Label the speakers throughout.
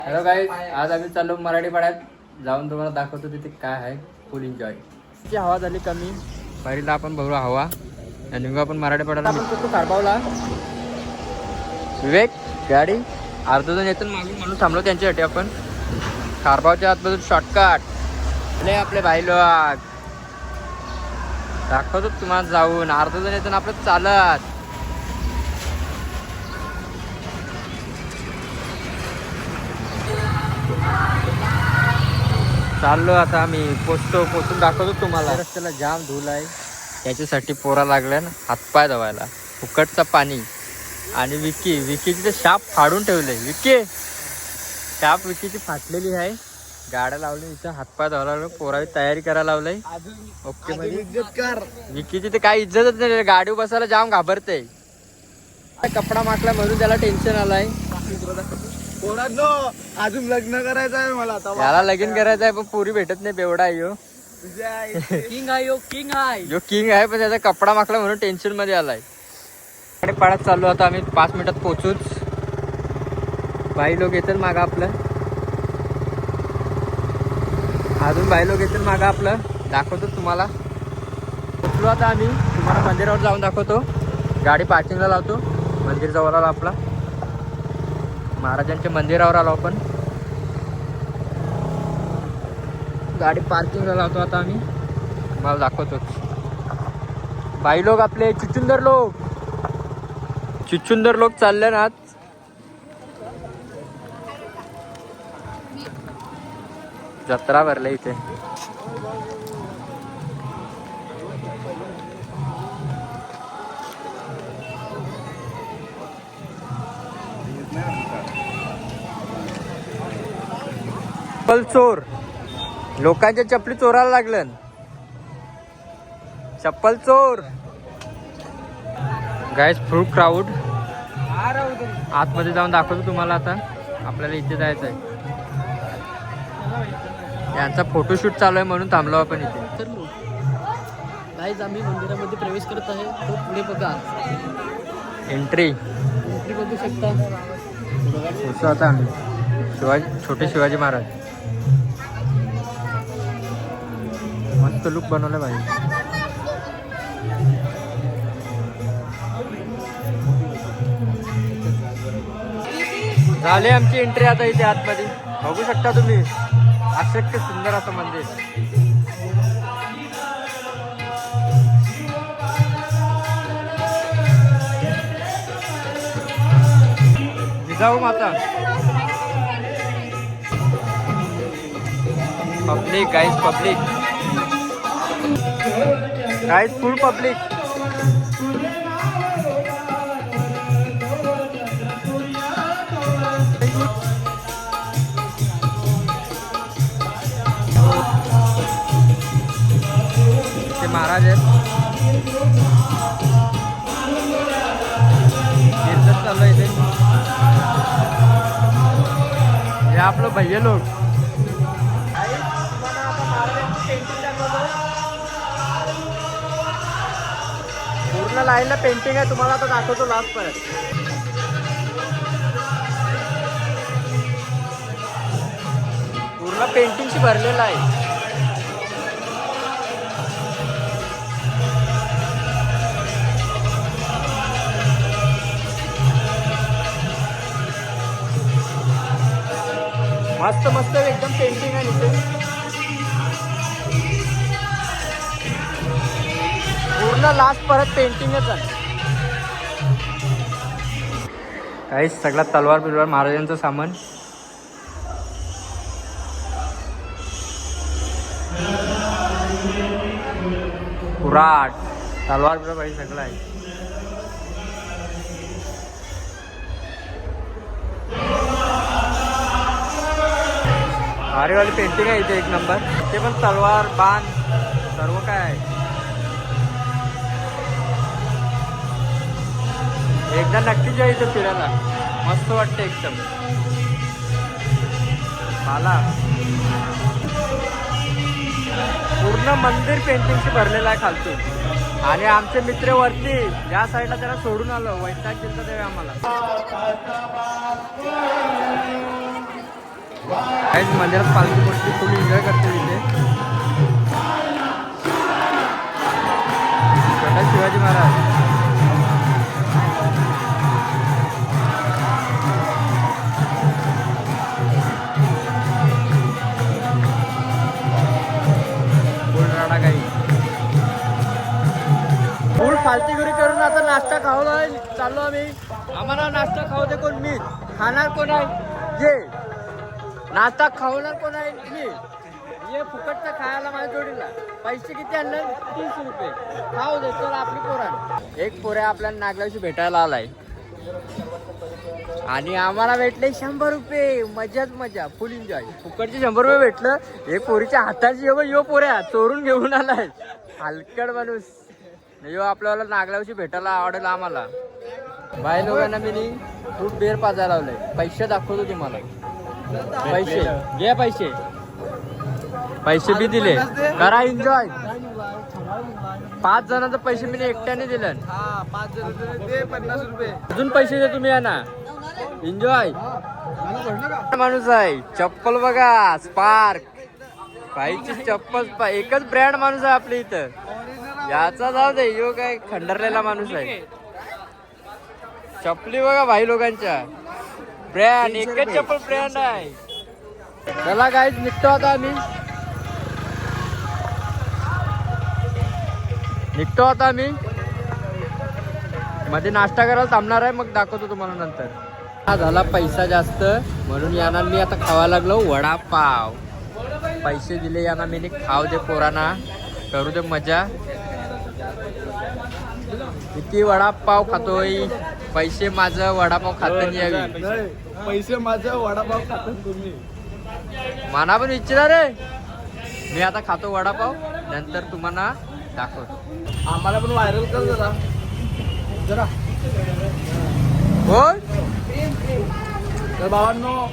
Speaker 1: Hello guys, आज आम्ही चाललो मराठी पाड्यात. जाऊन तुम्हाला दाखवतो तिथे काय आहे. फुल एन्जॉय. ची हवा झाली कमी, पहिला आपण बघू हवा. आणि आपण मराठी पाड्याला आपण कुठं कारबावला. विवेक गाडी अर्धा जण येतं मागून म्हणून थांबलो त्यांच्यासाठी. आपण कारबावच्या आतमधून शॉर्टकट आपले भाई लोक दाखवतो तुम्हाला. जाऊन अर्धा जण येतं आपलं चालत. चाललो आता आम्ही. पोचून दाखवतो तुम्हाला. रस्त्याला जाम धूल आहे, त्याच्यासाठी पोरा लागल्या ना हातपाय धुवायला. फुकटचा पाणी. आणि विकीची ते शाप फाडून ठेवले. शाप विकीची फाटलेली आहे. गाड्या लावली इथं, हातपाय धुवायला पोरावी तयारी करायला लावलंय. ओके मध्ये विकीची ते काही इज्जतच नाही. गाडी बसायला जाम घाबरते. कपडा माकला म्हणून त्याला टेन्शन आलाय.
Speaker 2: अजून लग्न करायचं आहे मला.
Speaker 1: याला लगीन करायचं आहे पण पुरी भेटत नाही. बेवडा आहे यो.
Speaker 2: किंग आहे यो
Speaker 1: किंग आहे पण त्याचा कपडा माकला म्हणून टेन्शन मध्ये आलाय. आणि पाड्यात चाललो आता आम्ही. 5 मिनिटात पोहोचूच. बाई लोक येतील मागं आपलं. अजून बाई लोक येतील मागं आपलं. दाखवतो तुम्हाला. पोचलो आता आम्ही. तुम्हाला मंदिरावर जाऊन दाखवतो. गाडी पार्किंगला लावतो. मंदिर जवळ आला आपला. महाराजांच्या मंदिरावर आलो आपण. गाडी पार्किंगला लावतो आता आम्ही. मला दाखवतोच. बाई लोक आपले चुचुंदर लोक चालले ना आज. जत्रा भरले इथे. चप्पल चोर. लोकांच्या चपली चोरायला लागलं. चप्पल चोर. गाईज फुल क्राऊड. आतमध्ये जाऊन दाखवतो तुम्हाला आता. आपल्याला इथे जायचं आहे. यांचा फोटोशूट चालू आहे म्हणून थांबलो आपण इथे.
Speaker 2: तर गाईज आम्ही मंदिरामध्ये प्रवेश करत आहे. तो पुढे बघा.
Speaker 1: एंट्री
Speaker 2: बघू शकता.
Speaker 1: पोचलो आता आम्ही. छोटे शिवाजी महाराज. मस्त लुक बनवलं भाई. झाले आमची एंट्री आता इथे आतमध्ये. बघू शकता तुम्ही. अशक्य सुंदर असं मंदिर. जिजाऊ माता. पब्लिक गाईज, पब्लिक गाईज, फुल पब्लिक. ते महाराज आहेत. कीर्तन चालू आहे इथे. हे आपलं भैया लोक. पूर्ण लाईनला पेंटिंग आहे. तुम्हाला आता दाखवतो लास्ट पर्यंत. पूर्ण पेंटिंगशी भरलेलं आहे. मस्त मस्त एकदम पेंटिंग आहे इथे. पूर्ण लास्ट परत पेंटिंगच आहे. काही सगळा तलवार बिलवार महाराजांचं सामान. कुऱ्हाड तलवार बिलवार भाई सगळं आहे. भारीवाली पेंटिंग आहे इथे एक नंबर. ते पण तलवार बाण सर्व काय आहे. एकदा नक्की जा इथे फिरायला. मस्त वाटतं एकदम. मला पूर्ण मंदिर पेंटिंगशी भरलेलं आहे खालतून. आणि आमचे मित्र वरती या साईडला त्याला सोडून आलो. वैताग गेलता तेव्हा आम्हाला. काहीच मंदिरात पालखी गोष्टी फुल एन्जॉय करते तिथे. छोटा शिवाजी महाराज. फुल फालतूगिरी करून आता नाश्ता खाऊ चाललो आम्ही. आम्हाला नाश्ता खाऊ दे कोण? मी. खाणार कोण आहे? ये. नाश्ता खावणार कोण आहे? मी. ये फुकटचा खायला माझ्या जोडीला. पैसे किती आणले? 30 रुपये. खाऊ दे. चल आपली पोरान. एक पोऱ्या आपल्याला नागलाशी भेटायला आलाय आणि आम्हाला भेटले 100 रुपये. मजाच मजा. फुल एन्जॉय. फुकटचे 100 रुपये भेटलं. एक पोरीच्या हाताची यो पोऱ्या चोरून घेऊन आलाय. हलकड माणूस. यो आपल्याला नागलावशी भेटायला आवडेल आम्हाला. बाय लोकांना मी फ्रूट बेर पाजायला लावलंय. पैसे दाखवतो तुम्हाला. पैसे घे. पैसे बी दिले. करा एन्जॉय. 5 जणांचे पैसे मी एकट्याने दिले.
Speaker 2: 5 जण दे 50 रुपये.
Speaker 1: अजून पैसे दे तुम्ही यांना. एन्जॉय. माणूस आहे. चप्पल बघा स्पार्क. बाईची चप्पल एकच ब्रँड माणूस आहे आपल्या इथं. याचा जाऊ दे. यो काय खंडरलेला माणूस आहे. चप्पली बघा भाई लोकांच्या. ब्रँड एकच चप्पल ब्रँड आहे. चला गाईज निघतो आता आम्ही. मध्ये नाश्ता करायला थांबणार आहे. मग दाखवतो तुम्हाला नंतर. हा झाला पैसा जास्त म्हणून यांना मी आता खावा लागलो वडापाव. पैसे दिले यांना मी. खाऊ दे पोरांना. करू दे मजा. किती वडापाव खातोय. पैसे माझं वडापाव खातं यावी.
Speaker 2: पैसे माझा वडापाव खातात तुम्ही.
Speaker 1: मला पण विचारा रे. मी आता खातो वडापाव. नंतर तुम्हाला दाखवतो.
Speaker 2: आम्हाला पण व्हायरल कर जरा.
Speaker 1: बोल.
Speaker 2: तर भावांनो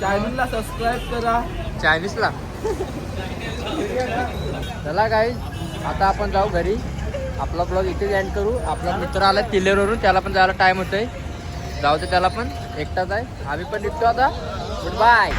Speaker 2: चॅनलला सबस्क्राईब करा.
Speaker 1: चायनीजला. चला गाईज आता आपण जाऊ घरी. आपला ब्लॉग इथेच एंड करू. आपला मित्र आला तिलेरवरून. त्याला पण जायला टाइम होतोय. जाऊ दे त्याला पण. एकटाच आहे. आम्ही पण निघतो आता. Good bye.